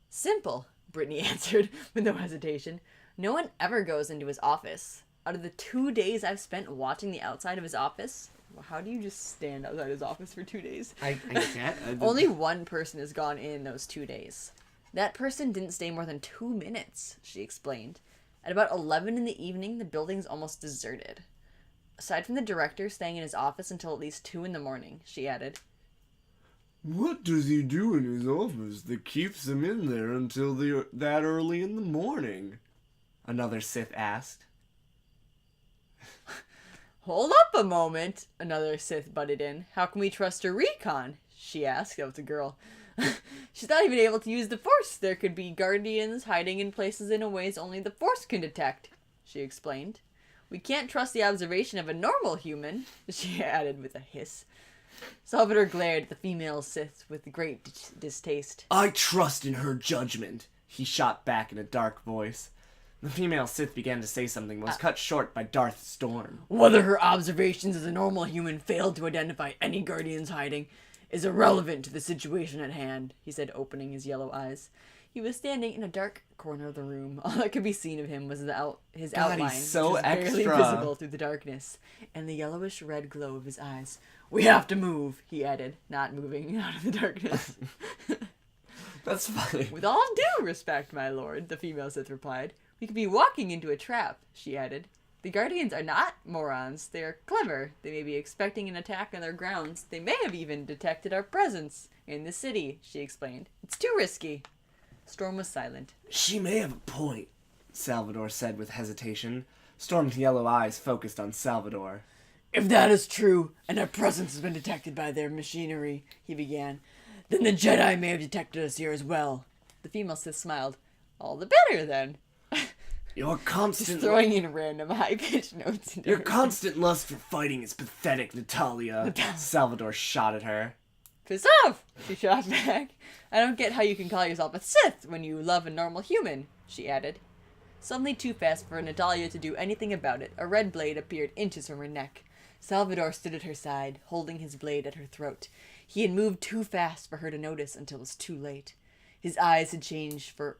S1: Simple, Brittany answered with no hesitation. No one ever goes into his office. Out of the 2 days I've spent watching the outside of his office, how do you just stand outside his office for 2 days?
S2: I can't.
S1: Only one person has gone in those 2 days. That person didn't stay more than 2 minutes, she explained. At about 11 in the evening, the building's almost deserted. Aside from the director staying in his office until at least 2 in the morning, she added.
S3: What does he do in his office that keeps him in there until that early in the morning?
S2: Another Sith asked.
S1: Hold up a moment, another Sith butted in. How can we trust her recon? She asked. That was a girl. She's not even able to use the Force. There could be Guardians hiding in places in ways only the Force can detect, she explained. We can't trust the observation of a normal human, she added with a hiss. Salvador glared at the female Sith with great distaste.
S2: I trust in her judgment, he shot back in a dark voice. The female Sith began to say something, but was cut short by Darth Storm.
S1: Whether her observations as a normal human failed to identify any Guardians hiding is irrelevant to the situation at hand, he said, opening his yellow eyes. He was standing in a dark corner of the room. All that could be seen of him was his outline,
S2: he's so
S1: which was barely
S2: extra.
S1: visible through the darkness, and the yellowish-red glow of his eyes. We have to move, he added, not moving out of the darkness.
S2: That's funny.
S1: With all due respect, my lord, the female Sith replied. We could be walking into a trap, she added. The Guardians are not morons. They are clever. They may be expecting an attack on their grounds. They may have even detected our presence in the city, she explained. It's too risky. Storm was silent.
S2: She may have a point, Salvador said with hesitation. Storm's yellow eyes focused on Salvador.
S1: If that is true, and our presence has been detected by their machinery, he began, then the Jedi may have detected us here as well. The female Sith smiled. All the better, then.
S2: Your
S1: Just
S2: constant
S1: throwing in random high-pitched notes.
S2: Your constant lust for fighting is pathetic, Natalia. Salvador shot at her.
S1: Piss off, she shot back. I don't get how you can call yourself a Sith when you love a normal human, she added. Suddenly too fast for Natalia to do anything about it, a red blade appeared inches from her neck. Salvador stood at her side, holding his blade at her throat. He had moved too fast for her to notice until it was too late. His eyes had changed for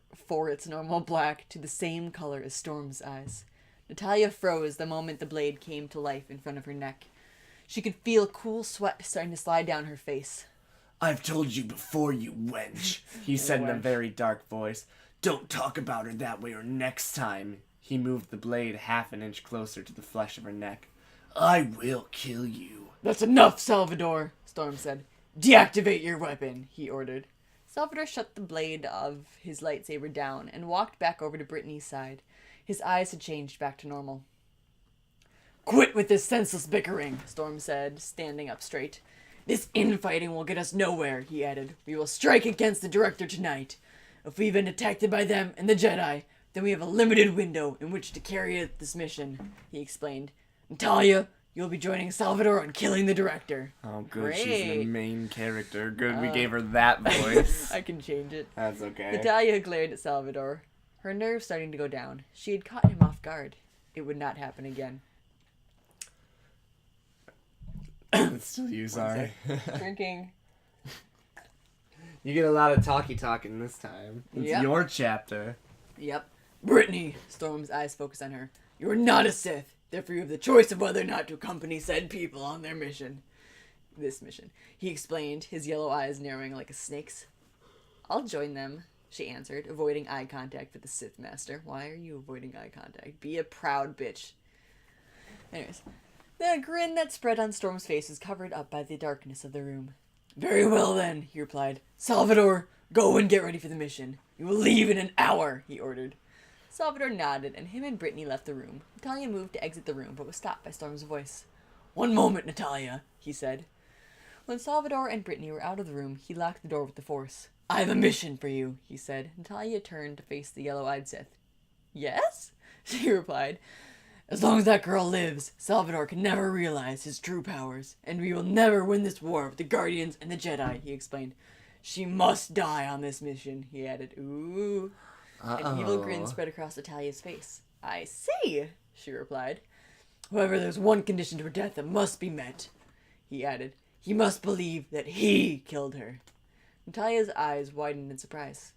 S1: its normal black to the same color as Storm's eyes. Natalia froze the moment the blade came to life in front of her neck. She could feel cool sweat starting to slide down her face.
S2: I've told you before, you wench, he said in a very dark voice. Don't talk about her that way or next time. He moved the blade half an inch closer to the flesh of her neck. I will kill you.
S1: That's enough, Salvador, Storm said. Deactivate your weapon, he ordered. Salvador shut the blade of his lightsaber down and walked back over to Brittany's side. His eyes had changed back to normal. Quit with this senseless bickering, Storm said, standing up straight. This infighting will get us nowhere, he added. We will strike against the Director tonight. If we've been detected by them and the Jedi, then we have a limited window in which to carry out this mission, he explained. Natalia, you'll be joining Salvador on killing the Director.
S2: Oh, good.
S1: Great.
S2: She's the main character. Good, we gave her that voice.
S1: I can change it.
S2: That's okay.
S1: Natalia glared at Salvador, her nerves starting to go down. She had caught him off guard. It would not happen again.
S2: It's still you, sorry.
S1: Drinking.
S2: You get a lot of talking this time. It's
S1: Yep.
S2: your chapter.
S1: Yep. Brittany, Storm's eyes focused on her. You are not a Sith. Therefore, you have the choice of whether or not to accompany said people on their mission. This mission. He explained, his yellow eyes narrowing like a snake's. I'll join them, she answered, avoiding eye contact with the Sith Master. Why are you avoiding eye contact? Be a proud bitch. Anyways. The grin that spread on Storm's face was covered up by the darkness of the room. Very well then, he replied. Salvador, go and get ready for the mission. You will leave in an hour, he ordered. Salvador nodded, and him and Brittany left the room. Natalia moved to exit the room, but was stopped by Storm's voice. One moment, Natalia, he said. When Salvador and Brittany were out of the room, he locked the door with the force. I have a mission for you, he said. Natalia turned to face the yellow-eyed Sith. Yes? She replied. As long as that girl lives, Salvador can never realize his true powers, and we will never win this war with the Guardians and the Jedi, he explained. She must die on this mission, he added. Ooh. An evil grin spread across Natalia's face. I see, she replied. However, there's one condition to her death that must be met, he added. He must believe that he killed her. Natalia's eyes widened in surprise.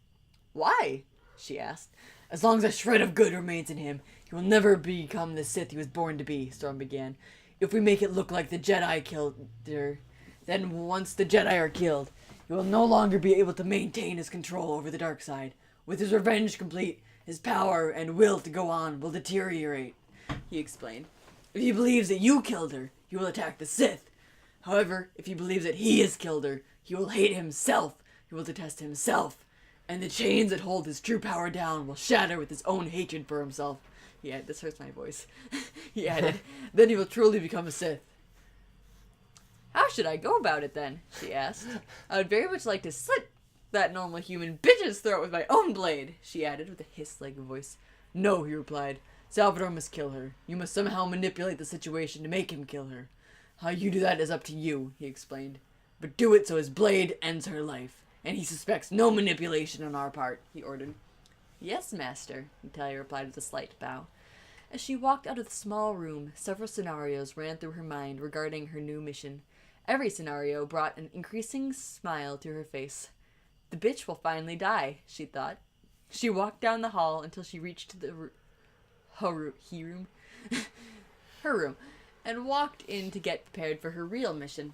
S1: Why? She asked. As long as a shred of good remains in him, he will never become the Sith he was born to be, Storm began. If we make it look like the Jedi killed her, then once the Jedi are killed, he will no longer be able to maintain his control over the dark side. With his revenge complete, his power and will to go on will deteriorate, he explained. If he believes that you killed her, he will attack the Sith. However, if he believes that he has killed her, he will hate himself, he will detest himself, and the chains that hold his true power down will shatter with his own hatred for himself. Yeah, this hurts my voice. He added, then he will truly become a Sith. How should I go about it then? She asked. I would very much like to slit that normal human bitch's throat with my own blade, she added with a hiss-like voice. No, he replied. Salvador must kill her. You must somehow manipulate the situation to make him kill her. How you do that is up to you, he explained. But do it so his blade ends her life. And he suspects no manipulation on our part, he ordered. Yes, master, Natalia replied with a slight bow. As she walked out of the small room, several scenarios ran through her mind regarding her new mission. Every scenario brought an increasing smile to her face. The bitch will finally die, she thought. She walked down the hall until she reached her room, and walked in to get prepared for her real mission.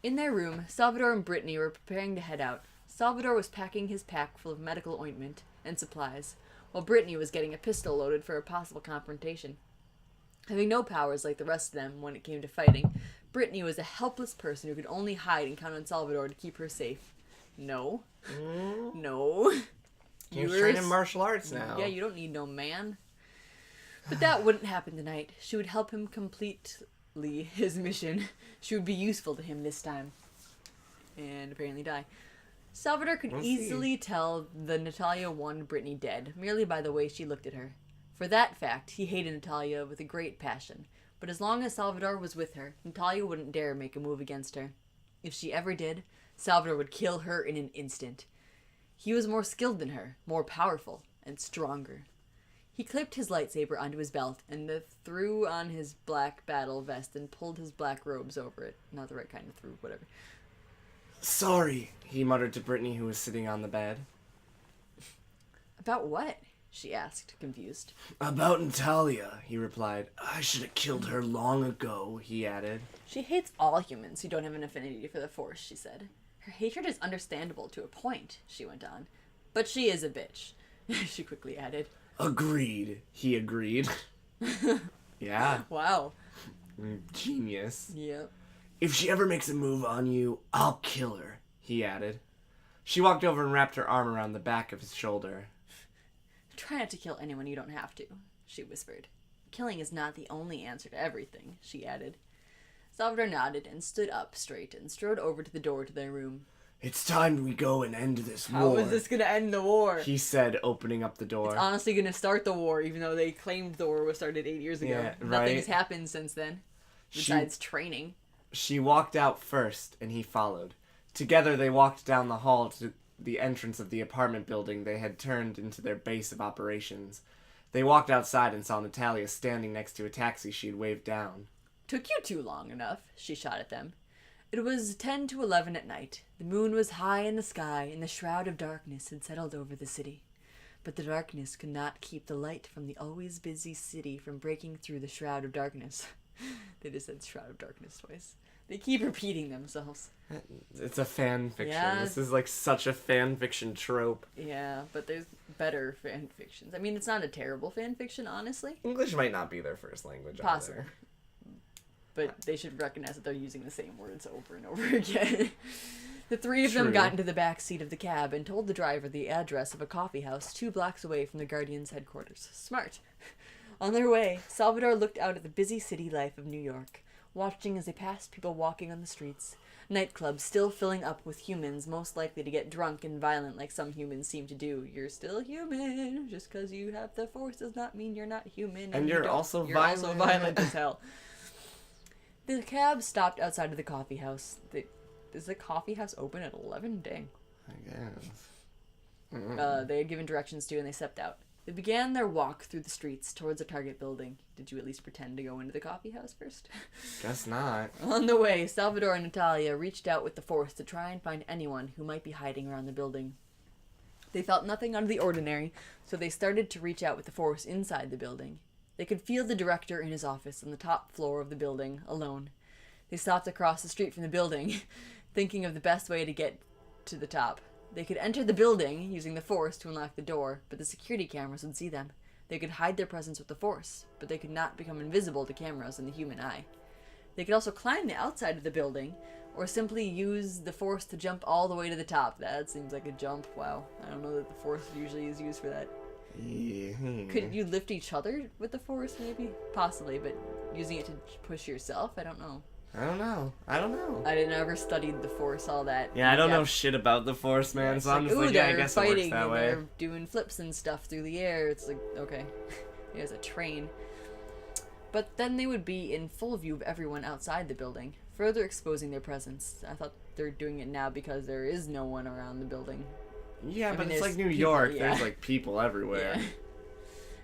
S1: In their room, Salvador and Brittany were preparing to head out. Salvador was packing his pack full of medical ointment and supplies, while Brittany was getting a pistol loaded for a possible confrontation. Having no powers like the rest of them when it came to fighting, Brittany was a helpless person who could only hide and count on Salvador to keep her safe. No. No.
S2: You're training martial arts now.
S1: Yeah, you don't need no man. But that wouldn't happen tonight. She would help him completely his mission. She would be useful to him this time. And apparently die. Salvador could easily tell that Natalia wanted Brittany dead, merely by the way she looked at her. For that fact, he hated Natalia with a great passion. But as long as Salvador was with her, Natalia wouldn't dare make a move against her. If she ever did, Salvador would kill her in an instant. He was more skilled than her, more powerful, and stronger. He clipped his lightsaber onto his belt and threw on his black battle vest and pulled his black robes over it. Not the right kind of threw, whatever.
S2: Sorry, he muttered to Brittany, who was sitting on the bed.
S1: About what? She asked, confused.
S2: About Natalia, he replied. I should have killed her long ago, he added.
S1: She hates all humans who don't have an affinity for the Force, she said. Her hatred is understandable to a point, she went on. But she is a bitch, she quickly added.
S2: Agreed, he agreed. Yeah.
S1: Wow.
S2: Genius.
S1: Yep.
S2: If she ever makes a move on you, I'll kill her, he added. She walked over and wrapped her arm around the back of his shoulder.
S1: Try not to kill anyone you don't have to, she whispered. Killing is not the only answer to everything, she added. Salvador nodded and stood up straight and strode over to the door to their room.
S2: It's time we go and end this war.
S1: How is this going to end the war?
S2: He said, opening up the door.
S1: It's honestly going to start the war, even though they claimed the war was started 8 years ago.
S2: Yeah, right.
S1: Nothing has happened since then, besides training.
S2: She walked out first, and he followed. Together they walked down the hall to the entrance of the apartment building they had turned into their base of operations. They walked outside and saw Natalia standing next to a taxi she had waved down.
S1: Took you too long enough, she shot at them. It was 10 to 11 at night. The moon was high in the sky, and the shroud of darkness had settled over the city. But the darkness could not keep the light from the always busy city from breaking through the shroud of darkness. They just said shroud of darkness twice. They keep repeating themselves.
S2: It's a fan fiction.
S1: Yeah.
S2: This is like such a fan fiction trope.
S1: Yeah, but there's better fan fictions. I mean, it's not a terrible fan fiction, honestly.
S2: English might not be their first language.
S1: Possible.
S2: Either.
S1: But they should recognize that they're using the same words over and over again. The three of
S2: True.
S1: them got into the back seat of the cab and told the driver the address of a coffee house 2 blocks away from the Guardian's headquarters. Smart. On their way, Salvador looked out at the busy city life of New York, watching as they passed people walking on the streets, nightclubs still filling up with humans most likely to get drunk and violent like some humans seem to do. You're still human. Just because you have the Force does not mean you're not human.
S2: And you're also violent.
S1: You're also violent as hell. The cab stopped outside of the coffee house. Is the coffee house open at 11? Dang.
S2: I guess.
S1: They had given directions to, and they stepped out. They began their walk through the streets towards the target building. Did you at least pretend to go into the coffee house first?
S2: Guess not.
S1: On the way, Salvador and Natalia reached out with the Force to try and find anyone who might be hiding around the building. They felt nothing out of the ordinary, so they started to reach out with the Force inside the building. They could feel the director in his office on the top floor of the building, alone. They stopped across the street from the building, thinking of the best way to get to the top. They could enter the building using the Force to unlock the door, but the security cameras would see them. They could hide their presence with the Force, but they could not become invisible to cameras and the human eye. They could also climb the outside of the building, or simply use the Force to jump all the way to the top. That seems like a jump. Wow. I don't know that the Force usually is used for that. Could you lift each other with the Force, maybe? Possibly, but using it to push yourself? I don't know.
S2: I don't know.
S1: I didn't ever studied the Force all that.
S2: Yeah, I don't know
S1: depth.
S2: shit about the Force, man,
S1: It's
S2: so I'm
S1: like,
S2: just like,
S1: ooh,
S2: yeah, I
S1: they're
S2: guess it works
S1: fighting
S2: that
S1: and
S2: way.
S1: they're doing flips and stuff through the air. It's like, okay, there's a train. But then they would be in full view of everyone outside the building, further exposing their presence. I thought they're doing it now because there is no one around the building.
S2: Yeah,
S1: I
S2: but
S1: mean,
S2: it's like
S1: there's
S2: New
S1: people,
S2: York.
S1: yeah.
S2: There's like people everywhere.
S1: Yeah.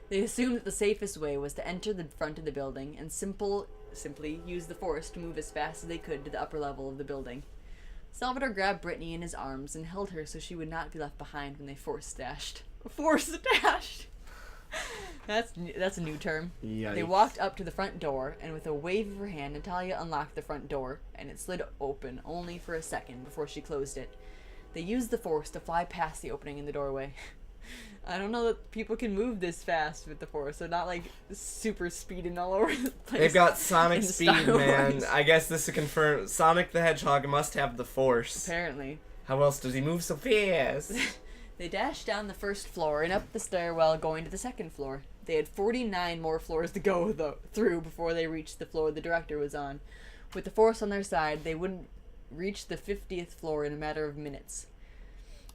S1: They assumed that the safest way was to enter the front of the building and simply use the Force to move as fast as they could to the upper level of the building. Salvador grabbed Brittany in his arms and held her so she would not be left behind when they Force dashed. Force dashed! That's a new term.
S2: Yikes.
S1: They walked up to the front door, and with a wave of her hand, Natalia unlocked the front door, and it slid open only for a second before she closed it. They used the Force to fly past the opening in the doorway. I don't know that people can move this fast with the Force. They're not like super speeding all over the place.
S2: They've got Sonic
S1: in
S2: speed,
S1: Star
S2: man.
S1: Wars.
S2: I guess this is confirmed. Sonic the Hedgehog must have the Force.
S1: Apparently.
S2: How else does he move so fast?
S1: They dashed down the first floor and up the stairwell going to the second floor. They had 49 more floors to go through before they reached the floor the director was on. With the Force on their side, they would reach the 50th floor in a matter of minutes.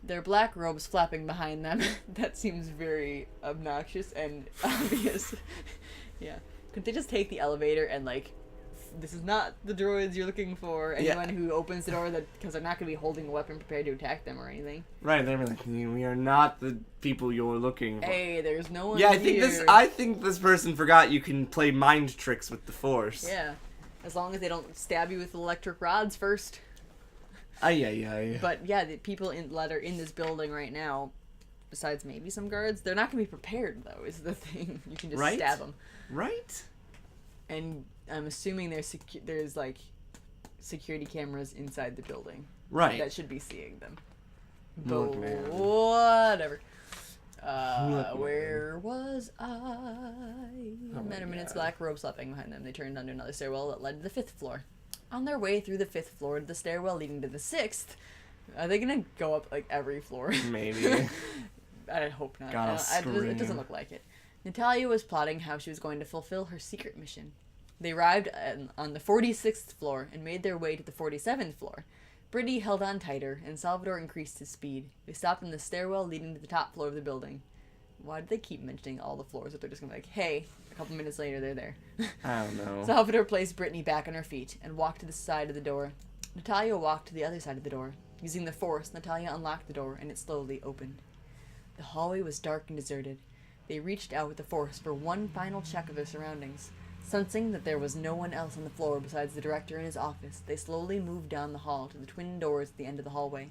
S1: Their black robes flapping behind them. That seems very obnoxious and obvious. Yeah. Couldn't they just take the elevator and, like, this is not the droids you're looking for. Anyone who opens the door, because they're not going to be holding a weapon prepared to attack them or anything.
S2: Right, they were like, we are not the people you're looking for.
S1: Hey, there's no one
S2: Yeah,
S1: here.
S2: I think this person forgot you can play mind tricks with the Force.
S1: Yeah. As long as they don't stab you with electric rods first.
S2: Ay.
S1: But yeah, the people that are in this building right now, besides maybe some guards, they're not going to be prepared, though, is the thing. You can just
S2: Right?
S1: stab them.
S2: Right?
S1: And I'm assuming there's like security cameras inside the building
S2: Right.
S1: that should be seeing them.
S2: Look,
S1: But
S2: man.
S1: whatever.
S2: Look,
S1: Where was I?
S2: Oh
S1: A matter of
S2: my
S1: minutes,
S2: God.
S1: black robe slapping behind them. They turned onto another stairwell that led to the 5th floor. On their way through the 5th floor to the stairwell leading to the 6th, are they gonna go up like every floor?
S2: Maybe.
S1: I hope not.
S2: Gotta
S1: It doesn't
S2: scream.
S1: look like it. Natalia was plotting how she was going to fulfill her secret mission. They arrived on the 46th floor and made their way to the 47th floor. Brittany held on tighter, and Salvador increased his speed. They stopped in the stairwell leading to the top floor of the building. Why do they keep mentioning all the floors if they're just gonna be like, hey, a couple minutes later they're there?
S2: I don't know.
S1: Salvador placed Brittany back on her feet and walked to the side of the door. Natalia walked to the other side of the door. Using the Force, Natalia unlocked the door and it slowly opened. The hallway was dark and deserted. They reached out with the Force for one final check of their surroundings. Sensing that there was no one else on the floor besides the director in his office, they slowly moved down the hall to the twin doors at the end of the hallway.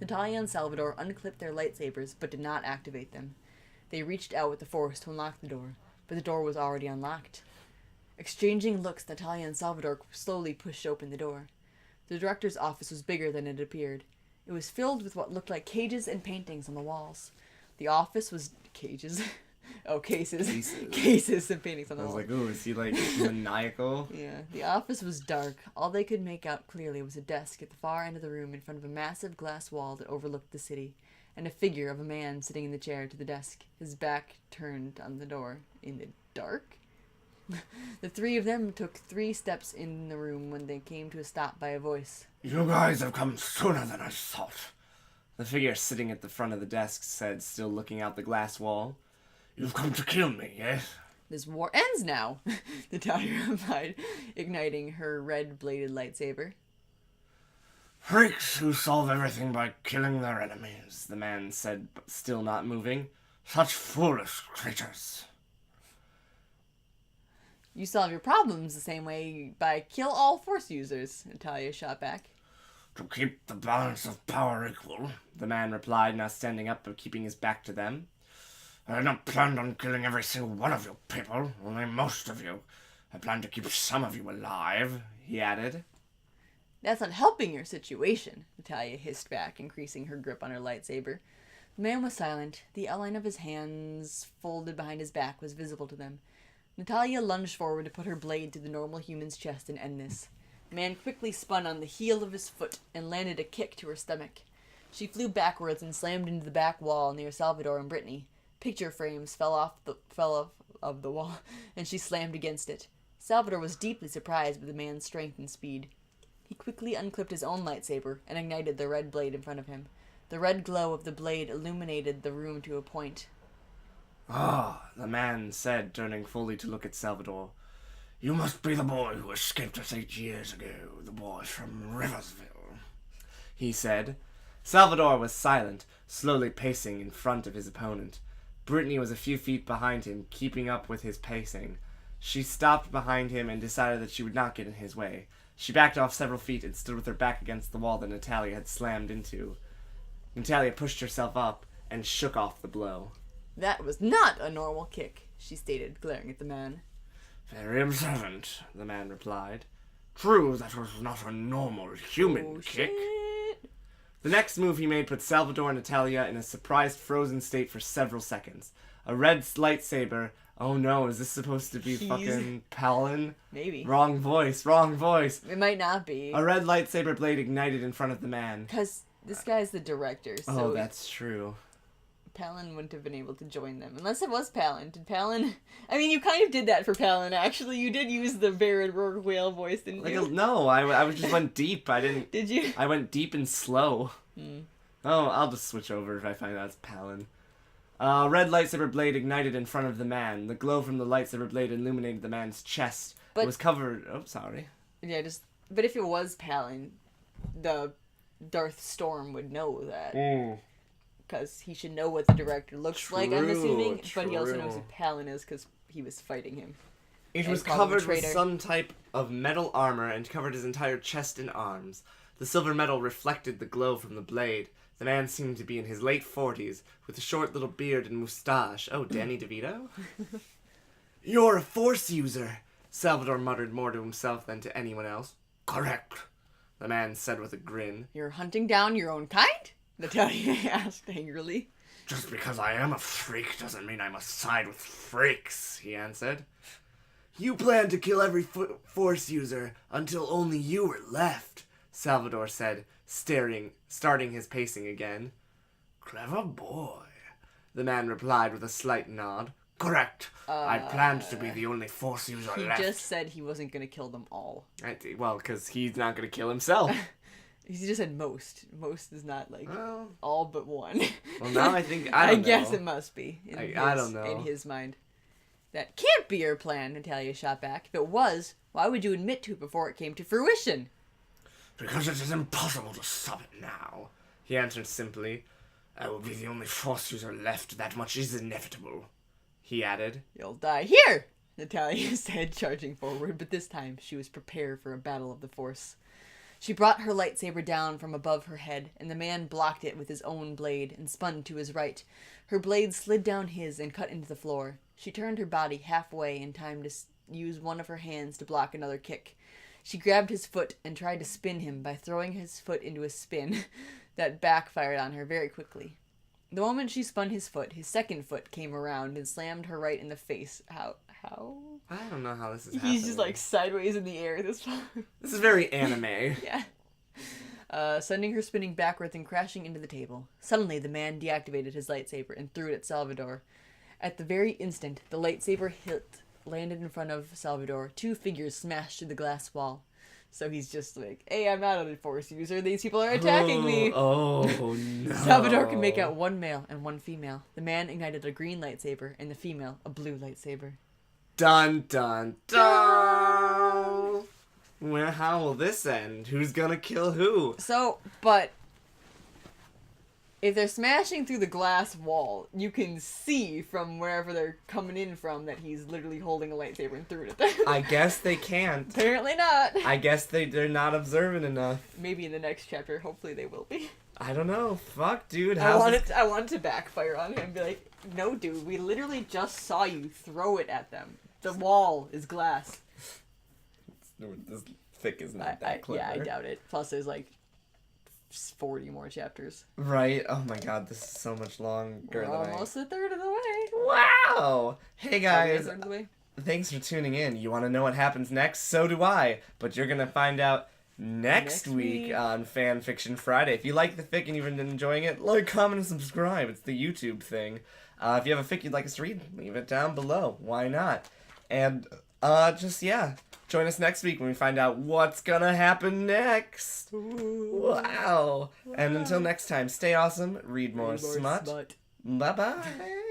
S1: Natalia and Salvador unclipped their lightsabers but did not activate them. They reached out with the Force to unlock the door, but the door was already unlocked. Exchanging looks, Natalia and Salvador slowly pushed open the door. The director's office was bigger than it appeared. It was filled with what looked like cages and paintings on the walls. The office was... cages? Oh, cases. Cases and paintings on the
S2: I was
S1: walls.
S2: like, ooh, is he like maniacal?
S1: Yeah, the office was dark. All they could make out clearly was a desk at the far end of the room in front of a massive glass wall that overlooked the city, and a figure of a man sitting in the chair to the desk, his back turned on the door. In the dark? The three of them took 3 steps in the room when they came to a stop by a voice.
S3: You guys have come sooner than I thought.
S2: The figure sitting at the front of the desk said, still looking out the glass wall.
S3: You've come to kill me, yes?
S1: This war ends now, Natalia replied, igniting her red-bladed lightsaber.
S3: Freaks who solve everything by killing their
S2: The
S3: enemies.
S2: man said, but still not moving.
S3: Such foolish creatures.
S1: You solve your problems the same way by kill all Force users, Natalia shot back.
S3: To keep the balance of power equal.
S2: The man replied, now standing up but keeping his back to them.
S3: I had not planned on killing every single one of you people, only most of you. I plan to keep some of you alive,
S2: He added.
S1: That's not helping your situation, Natalia hissed back, increasing her grip on her lightsaber. The man was silent. The outline of his hands folded behind his back was visible to them. Natalia lunged forward to put her blade through the normal human's chest and end this. The man quickly spun on the heel of his foot and landed a kick to her stomach. She flew backwards and slammed into the back wall near Salvador and Brittany. Picture frames fell off of the wall, and she slammed against it. Salvador was deeply surprised by the man's strength and speed. He quickly unclipped his own lightsaber and ignited the red blade in front of him. The red glow of the blade illuminated the room to a point.
S2: Ah, the man said, turning fully to look at Salvador. You must be the boy who escaped us 8 years ago, the boy from Riversville, he said. Salvador was silent, slowly pacing in front of his opponent. Brittany was a few feet behind him, keeping up with his pacing. She stopped behind him and decided that she would not get in his way. She backed off several feet and stood with her back against the wall that Natalia had slammed into. Natalia pushed herself up and shook off the blow.
S1: That was not a normal kick, she stated, glaring at the man.
S3: Very observant, the man replied. True, that was not a normal human kick.
S1: Shit.
S2: The next move he made put Salvador and Natalia in a surprised frozen state for several seconds. A red lightsaber. Oh no, is this supposed to be fucking Palin?
S1: Maybe.
S2: Wrong voice, wrong voice.
S1: It might not be.
S2: A red lightsaber blade ignited in front of the man.
S1: Because this guy's the director, so
S2: Oh, that's true.
S1: Palin wouldn't have been able to join them. Unless it was Palin. Did Palin... I mean, you kind of did that for Palin, actually. You did use the Baron Rogue whale voice, didn't you?
S2: No, I just went deep. I didn't...
S1: Did you?
S2: I went deep and slow. Oh, I'll just switch over if I find out it's Palin. Red lightsaber blade ignited in front of the man. The glow from the lightsaber blade illuminated the man's chest. It was covered... Oh, sorry.
S1: Yeah, just... But if it was Palin, the Darth Storm would know that. Because he should know what the director looks like, I'm assuming. But he also knows who Palin is because he was fighting him.
S2: It was covered with some type of metal armor and covered his entire chest and arms. The silver metal reflected the glow from the blade. The man seemed to be in his late 40s, with a short little beard and moustache. Oh, Danny DeVito? You're a Force user, Salvador muttered more to himself than to anyone else. Correct, the man said with a grin.
S1: You're hunting down your own kind? Natalia asked angrily.
S3: Just because I am a freak doesn't mean I must side with freaks, he answered.
S2: You planned to kill every Force user until only you were left, Salvador said, starting his pacing again.
S3: Clever boy,
S2: the man replied with a slight nod.
S3: Correct. I planned to be the only Force user left.
S1: He just said he wasn't going to kill them all.
S2: Well, because he's not going to kill himself.
S1: He just said most. Most is not like all but one.
S2: Well, now I think
S1: I guess it must be.
S2: I don't know.
S1: In his mind, that can't be your plan. Natalia shot back. If it was, why would you admit to it before it came to fruition?
S3: Because it is impossible to stop it now, he answered simply. I will be the only Force user left. That much is inevitable, he added.
S1: You'll die here, Natalia said, charging forward. But this time she was prepared for a battle of the Force. She brought her lightsaber down from above her head, and the man blocked it with his own blade and spun to his right. Her blade slid down his and cut into the floor. She turned her body halfway in time to use one of her hands to block another kick. She grabbed his foot and tried to spin him by throwing his foot into a spin that backfired on her very quickly. The moment she spun his foot, his second foot came around and slammed her right in the face. How?
S2: I don't know how this is happening.
S1: He's just like sideways in the air this far.
S2: This is very anime.
S1: Yeah. Sending her spinning backwards and crashing into the table. Suddenly, the man deactivated his lightsaber and threw it at Salvador. At the very instant the lightsaber hilt landed in front of Salvador, two figures smashed through the glass wall. So he's just like, hey, I'm not a Force user. These people are attacking me.
S2: Oh, no.
S1: Salvador could make out one male and one female. The man ignited a green lightsaber and the female a blue lightsaber.
S2: Dun, dun, dun. Well, how will this end? Who's gonna kill who?
S1: So, but if they're smashing through the glass wall, you can see from wherever they're coming in from that he's literally holding a lightsaber and threw it at them.
S2: I guess they can't.
S1: Apparently not.
S2: I guess they're not observant enough.
S1: Maybe in the next chapter, hopefully they will be.
S2: I don't know. Fuck, dude.
S1: I want it to backfire on him and be like, no, dude, we literally just saw you throw it at them. The wall is glass.
S2: This fic is not that clever.
S1: Yeah, I doubt it. Plus, there's like 40 more chapters.
S2: Right? Oh my god, this is so much longer
S1: We're
S2: than
S1: almost a third of the way.
S2: Wow! Hey guys,
S1: A third of the way?
S2: thanks for tuning in. You want to know what happens next? So do I. But you're gonna find out next week on Fanfiction Friday. If you like the fic and you've been enjoying it, like, comment, and subscribe. It's the YouTube thing. If you have a fic you'd like us to read, leave it down below. Why not? And Join us next week when we find out what's gonna happen next. Wow. And until next time, stay awesome, read more smut. Bye-bye.